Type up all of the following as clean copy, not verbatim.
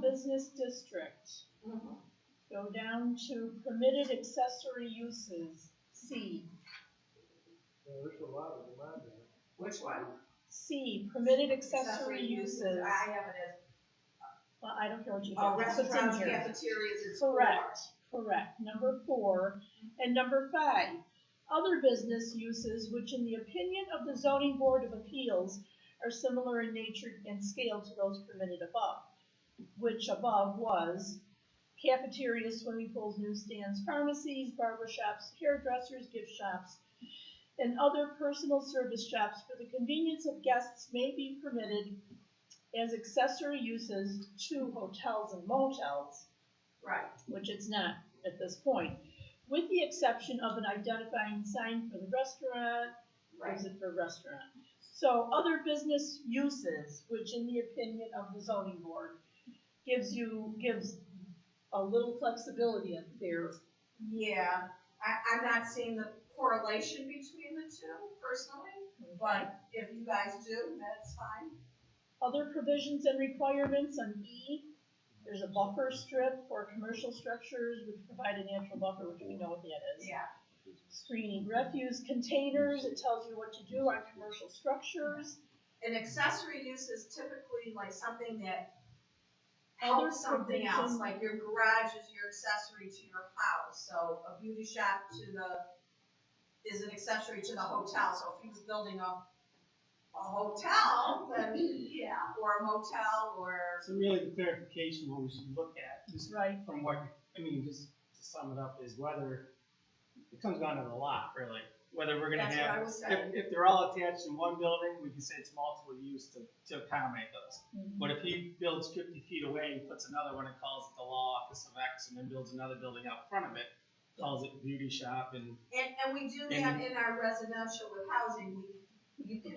business district. Mhm. Go down to permitted accessory uses, C. There's a lot of them out there. Which one? C, permitted accessory uses. I have it as, Well, I don't care what you have, it's in restaurants, here. cafeterias, it's Correct, correct. Number 4. And number 5, other business uses which in the opinion of the zoning board of appeals are similar in nature and scale to those permitted above, which above was cafeterias, swimming pools, newsstands, pharmacies, barber shops, hairdressers, gift shops, and other personal service shops for the convenience of guests may be permitted as accessory uses to hotels and motels, Right. which it's not at this point, with the exception of an identifying sign for the restaurant. Right. Is it for restaurant? So other business uses, which in the opinion of the zoning board, gives a little flexibility there. Yeah, I'm not seeing the correlation between the two personally, but if you guys do, that's fine. Other provisions and requirements on E, there's a buffer strip for commercial structures which provide a natural buffer, which we know what that is. Yeah. Screening refuse containers, it tells you what to do on commercial structures. An accessory use is typically like something that Other helps something else, provisions- like your garage is your accessory to your house, so a beauty shop is an accessory to the hotel, so if he was building a hotel, then, yeah, or a motel, or, So really the clarification what we should look at, just Right. from what, I mean, just to sum it up, is whether, it comes down to the lot, really. Whether we're gonna That's what I have, was saying. if they're all attached in one building, we can say it's multiple use to accommodate those. Mhm. But if he builds 50 feet away and puts another one and calls it the law office of X, and then builds another building out front of it, calls it beauty shop, and and we do that in our residential with housing, you can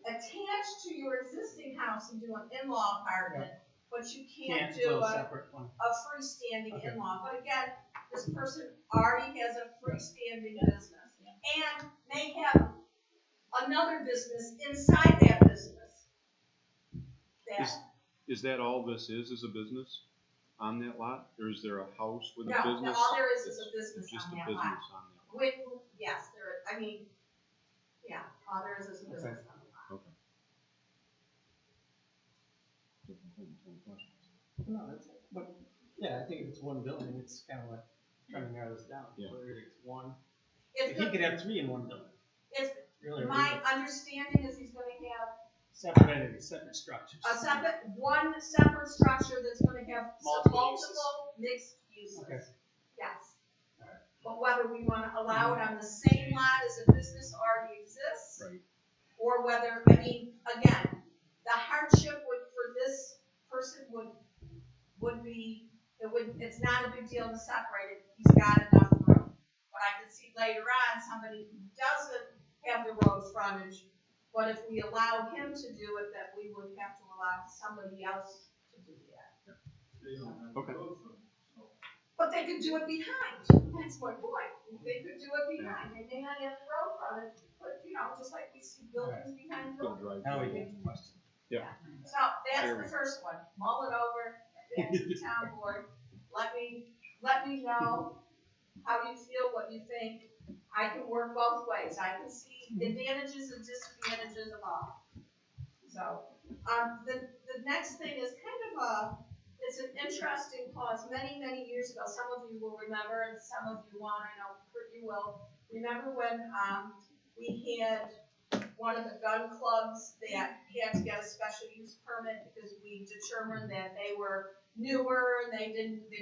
attach to your existing house and do an in-law apartment, but you can't do build a separate one. freestanding Okay. in-law. But again, this person already has a freestanding business and may have another business inside that business. Is that all this is a business on that lot? Or is there a house with a No, business? all there is a business It's just on a that business lot. on that lot. Yes, there is, I mean, yeah, all there is a business on the lot. Okay. No, that's, but, yeah, I think if it's one building, it's kind of like trying to narrow this down. Yeah. Whether it's one, It's he could have 3 in one building, it's, really. my understanding is he's gonna have Separate entities, separate structures. one separate structure that's gonna have Multiple uses. multiple mixed uses. Okay. Yes. Alright. But whether we wanna allow it on the same lot as a business already exists. Right. Or whether, I mean, again, the hardship for this person would be, it's not a big deal to separate it, he's got enough room. But I can see later on, somebody who doesn't have the road frontage, but if we allowed him to do it, that we would have to allow somebody else to do that. Okay. But they could do it behind, that's my point, they could do it behind, they may not have the road frontage, but, just like we see buildings behind Put a buildings. drive. Now we get to the question. So, that's the first one, mull it over, back to the town board, let me know how you feel, what you think. I can work both ways, I can see advantages and disadvantages of all. So, the next thing is kind of it's an interesting clause. Many, many years ago, some of you will remember, and some of you won't, I know Kurt, you will. Remember when, we had one of the gun clubs that had to get a special use permit because we determined that they were newer and they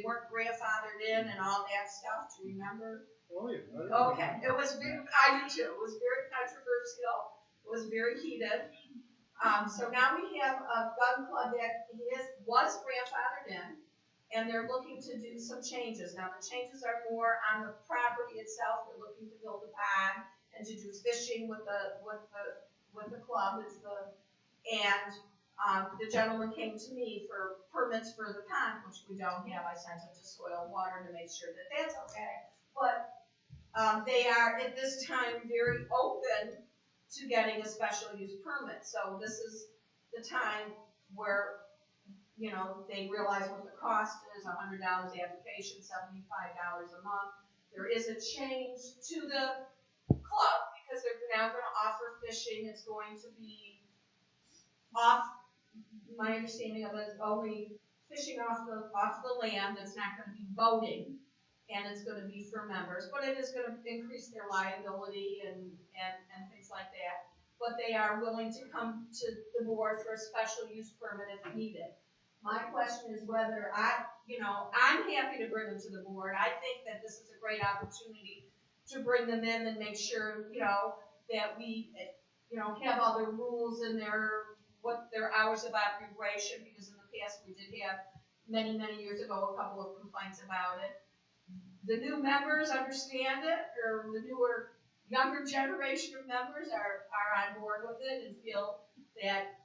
weren't grandfathered in and all that stuff, do you remember? Oh, yeah. Okay, it was very, I do too, it was very controversial, it was very heated. So now we have a gun club that was grandfathered in, and they're looking to do some changes. Now, the changes are more on the property itself, they're looking to build a pond and to do fishing with the club, the gentleman came to me for permits for the pond, which we don't have, I sent it to Soil and Water to make sure that that's okay. But they are, at this time, very open to getting a special use permit. So this is the time where you know, they realize what the cost is, $100 application, $75 a month. There is a change to the club, because they're now gonna offer fishing, it's going to be off, my understanding of it is only fishing off the land, it's not gonna be boating, and it's gonna be for members, but it is gonna increase their liability and things like that. But they are willing to come to the board for a special use permit if needed. My question is whether I'm happy to bring them to the board. I think that this is a great opportunity to bring them in and make sure, that we, have all their rules and what their hours of operation, because in the past we did have, many, many years ago, a couple of complaints about it. The new members understand it, or the younger generation of members are on board with it and feel that,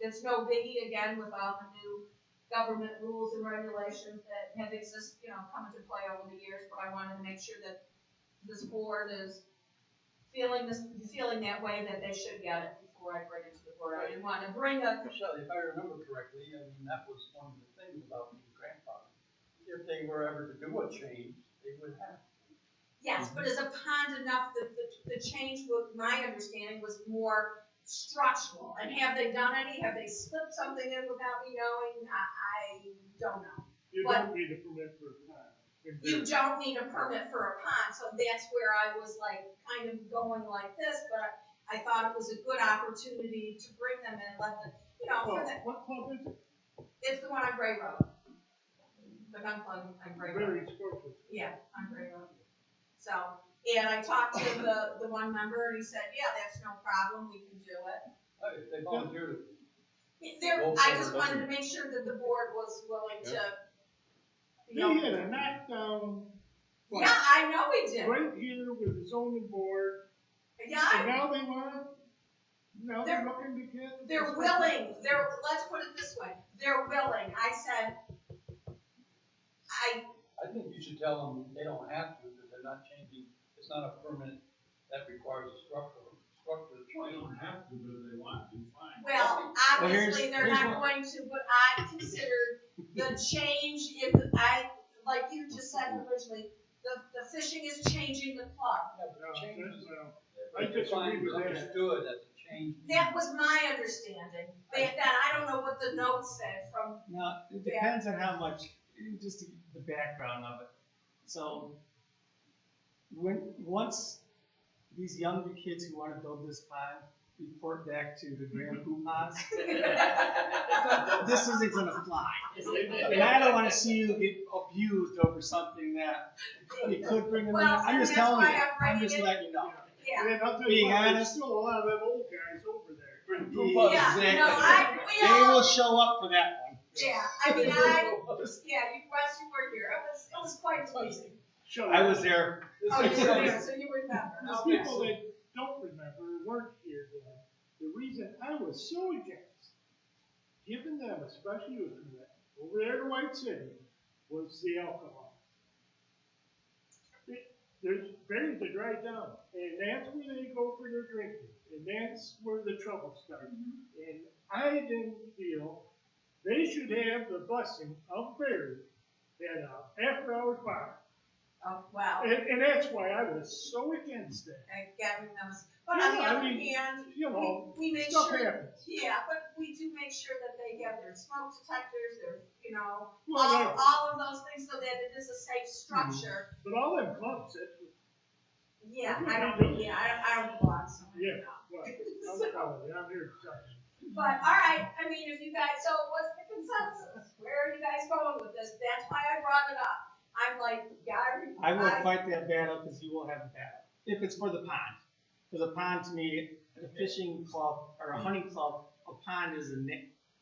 it's no biggie, again, with all the new government rules and regulations that have come into play over the years, but I wanted to make sure that this board is feeling that way, that they should get it before I bring it to the board. I didn't want to bring a, Michelle, if I remember correctly, that was one of the things about being grandfathered. If they were ever to do a change, they would have. yes, but is a pond enough that the change, my understanding was more structural, and have they done any, have they slipped something in without me knowing, I don't know. You But- don't need a permit for a pond. You don't need a permit for a pond, so that's where I was like, kind of going like this, but I thought it was a good opportunity to bring them in and let them, for the, What club is it? it's the one on Gray Road. The gun club on Gray Road. Very sportsman. Yeah, on Gray Road. So, and I talked to the one member, and he said, yeah, that's no problem, we can do it. If they volunteer to. I just wanted to make sure that the board was willing to, They had a knockdown yeah, I know we did. right here with the zoning board, Yeah, and now they're looking to get. they're willing, let's put it this way, they're willing. I said, I think you should tell them they don't have to, because they're not changing, it's not a permit that requires a structure change. have to, but if they want to, fine. well, obviously, they're here's not going to, but I considered the change like you just said originally, the fishing is changing the club. Change is I disagree with that. understood as a change. That was my understanding. That I don't know what the notes said from, Now, it depends on how much, just the background of it. So, once these younger kids who want to build this pond report back to the grand poobahs, this isn't gonna fly. And I don't wanna see you get abused over something that you could bring them in. Well, I'm just that's telling you, why I'm I'm just bringing letting you know. yeah. And I'll tell you Being what, there's honest. still a lot of them old guys over there. Yeah, Exactly. we They all, will show up for that one. yeah, I mean, Wes, you were here, it was quite pleasing. Shut I up. was there. Oh, you were there, so you remember. There's Okay. people that don't remember, weren't here then. The reason I was so against giving them a special use permit over there to White City was the alcohol. There's barriers to drive down, and that's where they go for their drinking, and that's where the trouble starts. And I didn't feel they should have the blessing of Barry at a after-hours bar. Oh, wow. And that's why I was so against that. Gavin knows. But on the Yeah, I other mean, hand, You know, we make stuff sure, happens. yeah, but we do make sure that they have their smoke detectors, their, Well, all of those things so that it is a safe structure. but all them clubs, Yeah, I don't belong somewhere. Yeah. well, I'm telling you, I'm here to tell you. But, all right, I mean, if you guys, so what's the consensus? Where are you guys going with this? That's why I brought it up. I'm like, I will fight that battle because you will have a battle. If it's for the pond. Because a pond to me, a fishing club or a hunting club, a pond is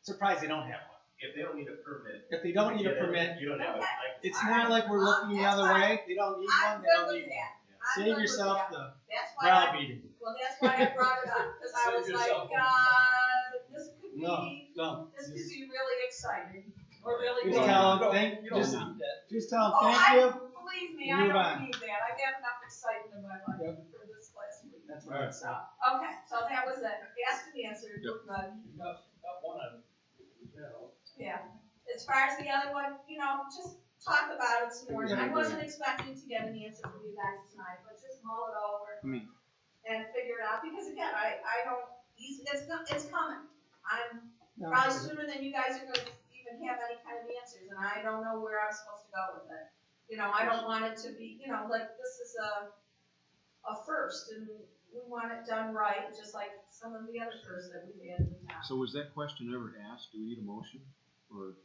surprised they don't have one. If they don't need a permit. If they don't need a permit, You don't have it. it's not like we're looking the other way. They don't need I'm one, they good don't with need one. that. I'm Save good with yourself that. the That's why browbeating. well, that's why I brought it up, because I was Save like, yourself. this could No, be, no. this could be really exciting, or really Just good. tell You them, don't- you don't just need that. tell them Oh, thank you. Believe me, I Move don't on. need that. I've had enough excitement in my life Yep. for this last week. That's right. So, okay, so that was it. Asked and answered. Yep. Good. Got one of them, Yeah. as far as the other one, you know, just talk about it some more. Yeah, I I agree. wasn't expecting to get an answer from you guys tonight, but just mull it over I mean, and figure it out, because again, I don't, it's coming. I'm No, probably sooner than you guys are gonna even have any kind of answers, and I don't know where I'm supposed to go with it. You know, I don't want it to be, you know, like, this is a first, and we want it done right, just like some of the other firsts that we've had in town. so was that question ever asked? Do we need a motion? Or,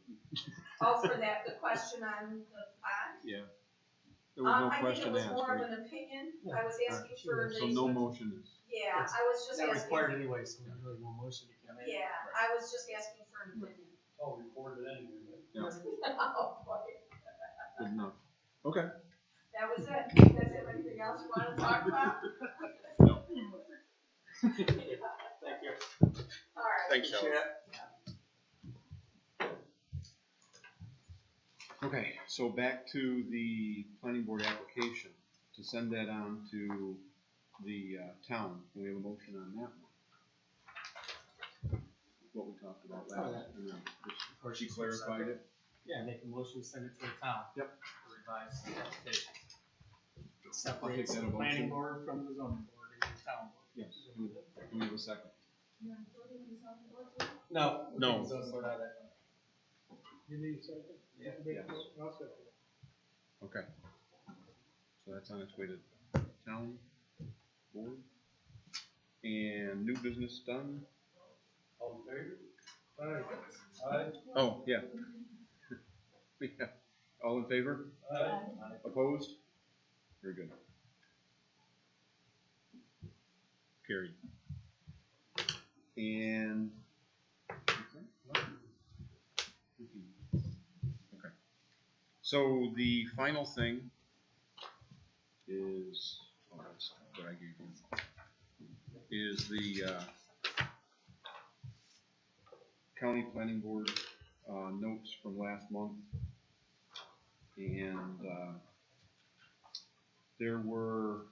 Oh, for that, the question on the pond? yeah. There was no question I think it was asked, more of right? an opinion, Yeah. I was asking for So the, no motion is, yeah, I was just Not asking. required anyway, so there's really no motion to come in. Yeah, I was just asking for an opinion. It's all recorded anyway, right? yeah, Oh, boy. good enough. Okay. That was it. You guys have anything else you wanna talk about? No. Thank you. All right. Thanks, Shelley. Yeah. Okay, so back to the planning board application, to send that on to the town. Do we have a motion on that one? What we talked about Oh, last, yeah. and then Of course, she you clarified it. Yeah, make a motion to send it to the town. Yep. For revised application. I'll take Separates that the a motion. planning board from the zoning board and the town board. Yes, do we have a second? No. No. Zoning board out of that. You need a second? Yeah. Yes. I'll second. Okay. So that's on its way to town board. And new business done. All in favor? Aye. Aye. Oh, yeah. Yeah. All in favor? Aye. Opposed? Very good. Carried. And. Okay. So the final thing is, oh, that's what I gave you, is the, county planning board, notes from last month. And, there were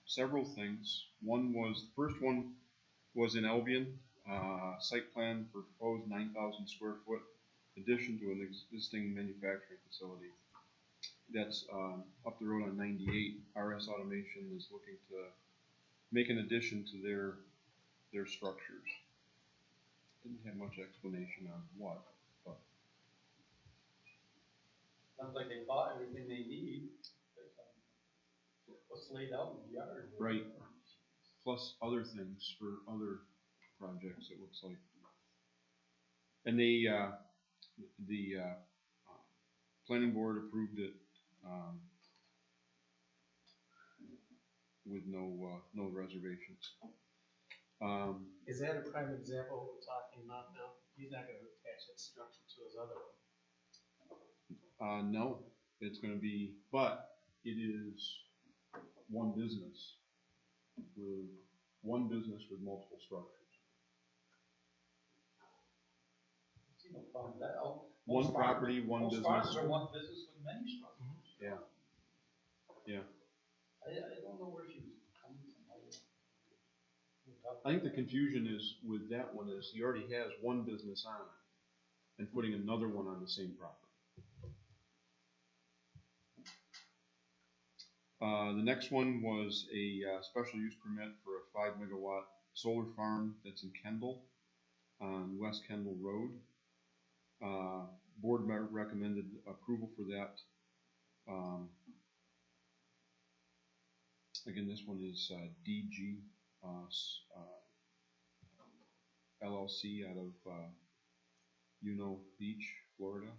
several things. One was, the first one was in Albion, site plan for proposed 9,000 square foot addition to an existing manufacturing facility. That's up the road on 98. RS Automation is looking to make an addition to their structures. Didn't have much explanation on what, but Sounds like they bought everything they need. What's laid out in the yard. right. Plus other things for other projects, it looks like. And the planning board approved it with no reservations. Is that a prime example of what we're talking about now? He's not gonna attach that structure to his other one. No, it's gonna be, but it is one business with multiple structures. See no problem with that. Oh, One most property, one most business. farms are one business with many structures. Yeah. Yeah. I don't know where she was coming from. I think the confusion is with that one is he already has one business on it and putting another one on the same property. The next one was a special use permit for a 5 megawatt solar farm that's in Kendall, on West Kendall Road. Board recommended approval for that. Again, this one is DG LLC out of Juno Beach, Florida.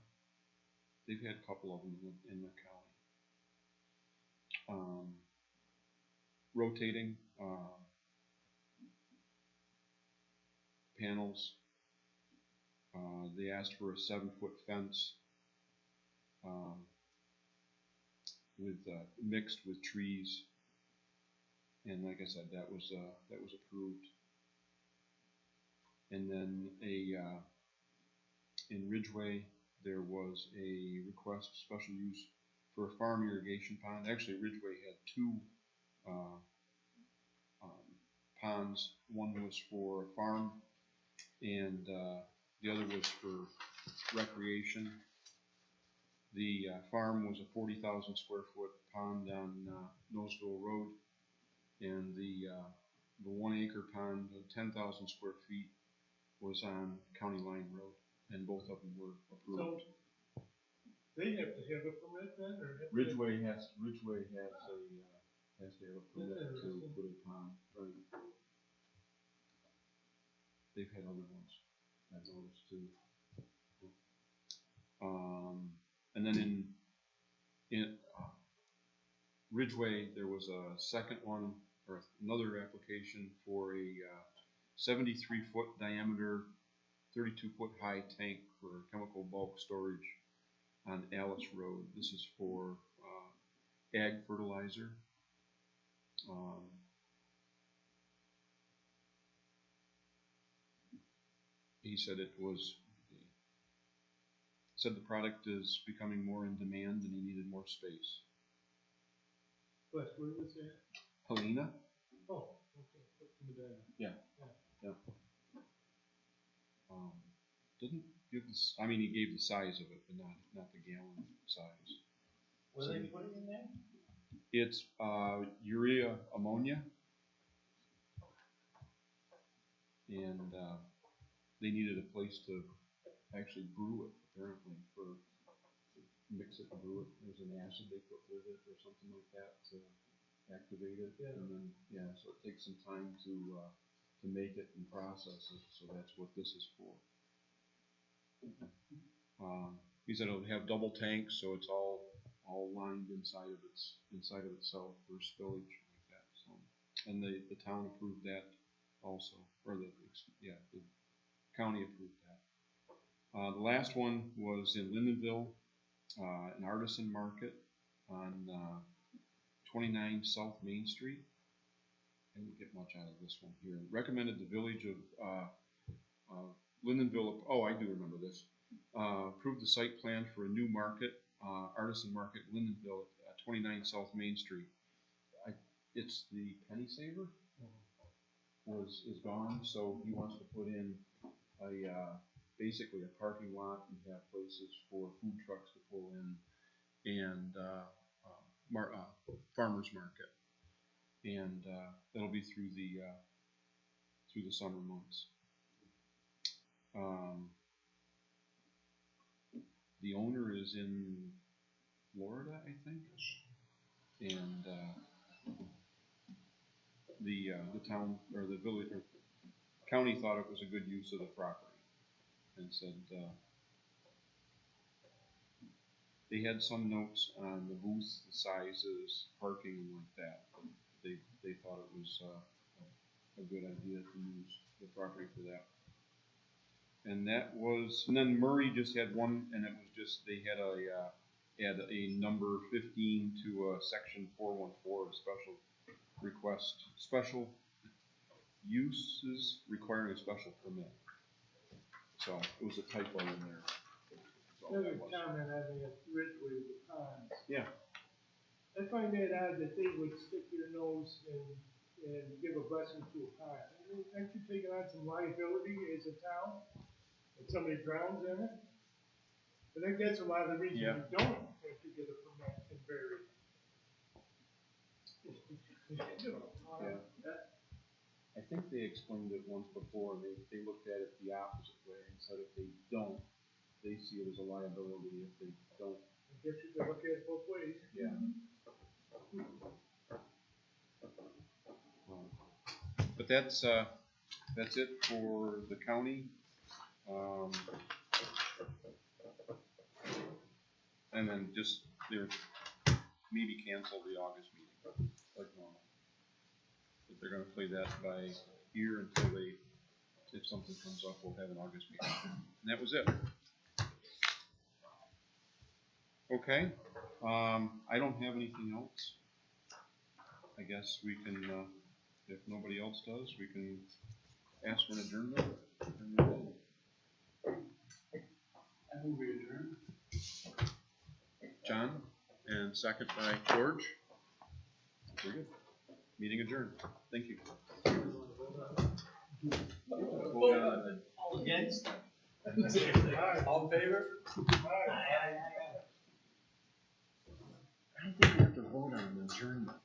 They've had a couple of them in the county. Rotating panels. They asked for a 7-foot fence with mixed with trees, and like I said, that was approved. And then in Ridgeway there was a request special use for a farm irrigation pond. Actually, Ridgeway had two ponds. One was for a farm, and The other was for recreation. The farm was a 40,000 square foot pond on Noseville Road, and the 1 acre pond of 10,000 square feet was on County Line Road, and both of them were approved. So they have to have a permit then, or? have to- Ridgeway has to have a permit to put a pond, right? They've had other ones, I've noticed too. And then in Ridgeway, there was a second one, or another application for a 73-foot diameter, 32-foot high tank for chemical bulk storage on Alice Road. This is for ag fertilizer. He said the product is becoming more in demand and he needed more space. Wes, where was that? Helena? Oh, okay, up to Medina. Didn't give this. I mean, he gave the size of it, but not the gallon size. What are they putting in there? It's urea ammonia, and they needed a place to actually brew it. Apparently, to mix it and brew it. There's an acid they put with it or something like that to activate it, and then so it takes some time to make it and process it. So that's what this is for. He said it would have double tanks, so it's all lined inside of itself for spillage like that. So, and the town approved that also, or the county approved that. The last one was in Lindenville, an artisan market on 29 South Main Street. I didn't get much out of this one here. Recommended the village of Lindenville. Oh, I do remember this. Approved the site plan for a new market, artisan market, Lindenville, 29 South Main Street. It's the Penny Saver is gone, so he wants to put in basically a parking lot and have places for food trucks to pull in, and farmers market, and that'll be through the summer months. The owner is in Florida, I think, and the town or the village or county thought it was a good use of the property, and said they had some notes on the booths, the sizes, parking, and like that. But they thought it was a good idea to use the property for that. And then Murray just had one, and it was just, they had a number 15 to section 414 of special request, special uses requiring a special permit. So it was a typo in there. Another comment on the Ridgeway with the ponds. Yeah. I find that odd that they would stick their nose and give a blessing to a pond. I mean, aren't you taking on some liability as a town? If somebody drowns in it? I think that's a lot of the reason you don't have to get a permit and bury it. I think they explained it once before, and they looked at it the opposite way and said if they don't, they see it as a liability if they don't. I guess you can look at it both ways. Yeah. But that's it for the county. And then just maybe cancel the August meeting like normal. But they're going to play that by ear until if something comes up, we'll have an August meeting. And that was it. Okay. I don't have anything else. I guess we can, if nobody else does, we can ask for an adjournment. I move we adjourn. John, and second by George. Very good. Meeting adjourned. Thank you. Against? All in favor? I don't think we have to vote on an adjournment.